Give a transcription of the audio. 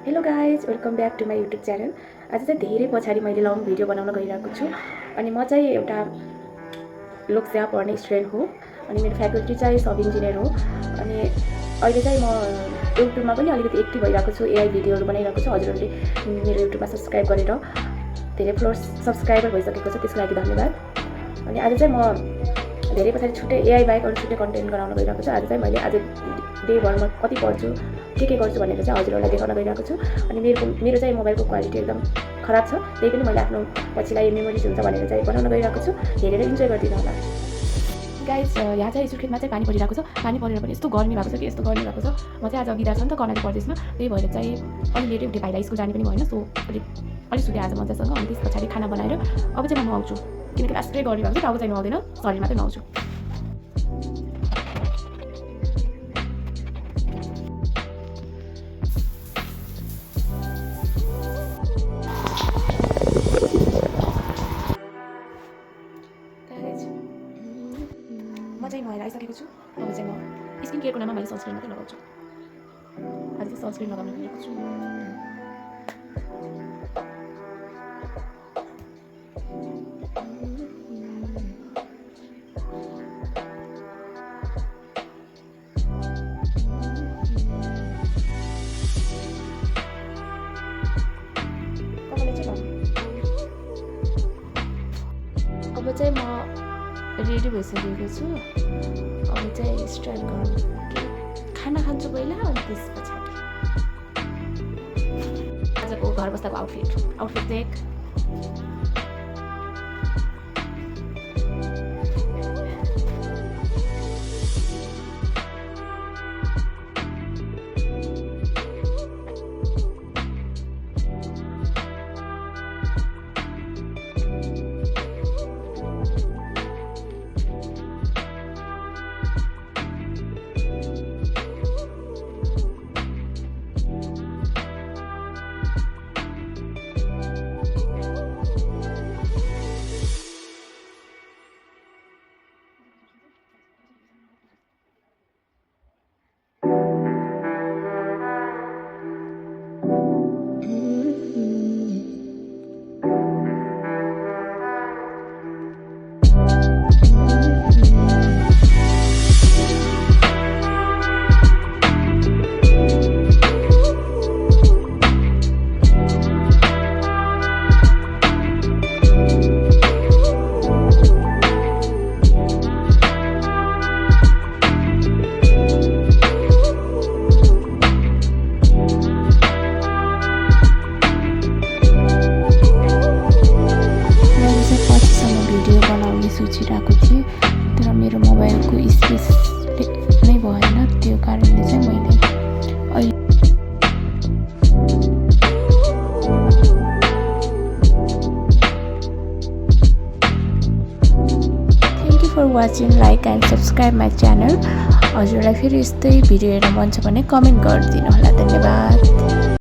Hello guys, welcome back to my YouTube channel. आज चाहिँ धेरै पछाडि मैले लङ भिडियो बनाउन गइरहेको छु। अनि म चाहिँ एउटा लोकसेवा पढ्ने स्टुडेन्ट हो अनि मेरो फ्याकल्टी चाहिँ सब इन्जिनियर हो। अनि अहिले चाहिँ म युट्युबमा पनि अलिकति एक्टिभ भइरहेको छु, एआई भिडियोहरू बनाइरहेको छु। हजुरहरूले मेरो युट्युबमा सब्सक्राइब गरेर धेरै सब्सक्राइबर भइसकेको छ, त्यसको लागि धन्यवाद। अनि आज चाहिँ म धेरै पछाडि छुट्टै एआई बाहेक अरू छुट्टै कन्टेन्ट गराउन गइरहेको छु। आज चाहिँ मैले आज डेभरमा कति पढ्छु के गर्छु भनेर चाहिँ हजुरहरूलाई देखाउन गइरहेको छु। अनि मेरो चाहिँ मोबाइलको क्वालिटी एकदम खराब छ, त्यही पनि मैले आफ्नो पछिलाई मेमोरिज हुन्छ भनेर चाहिँ बनाउन गइरहेको छु। हेरेर इन्जोय गरिदिनु होला गाइज। यहाँ चाहिँ सुर्खेतमा चाहिँ पानी परिरहेको छ। पानी परेर पनि यस्तो गर्मी भएको छ कि यस्तो गर्मी भएको छ। म चाहिँ आज बिदा छ नि त कर्णाली प्रदेशमा, त्यही भएर चाहिँ अलिक लेटै उठ्यो, भाइलाई स्कुल जाने पनि भएन। सो अलिक सुते आज मजासँग। अनि त्यस पछाडि खाना बनाएर अब चाहिँ म नुहाउँछु, किनकि लास्टै गर्मी भएको छ, टाउको चाहिँ नुहाउँदैन, शरीर मात्रै नुहाउँछु। म चाहिँ नुहाएर आइसकेको छु। अब चाहिँ म स्किन केयरको नाममा मैले सनस्क्रिन मात्रै लगाउँछु। आज चाहिँ सनस्क्रिन लगाउन गइरहेको छु। अब चाहिँ म रेडी भइसकेको छु। अब चाहिँ स्टार्ट गरौँ। खाना खान्छु पहिला, अनि त्यस पछाडि आजको घर बस्दाको आउटफिट चेक। सोचिरहेको थिएँ, तर मेरो मोबाइलको स्पेस नै भएन। त्यो कारणले चाहिँ मैले अहिले thank you for watching, like and subscribe my channel. हजुरलाई फेरि यस्तै भिडियो हेर्न मन छ भने कमेन्ट गरिदिनु होला। धन्यवाद।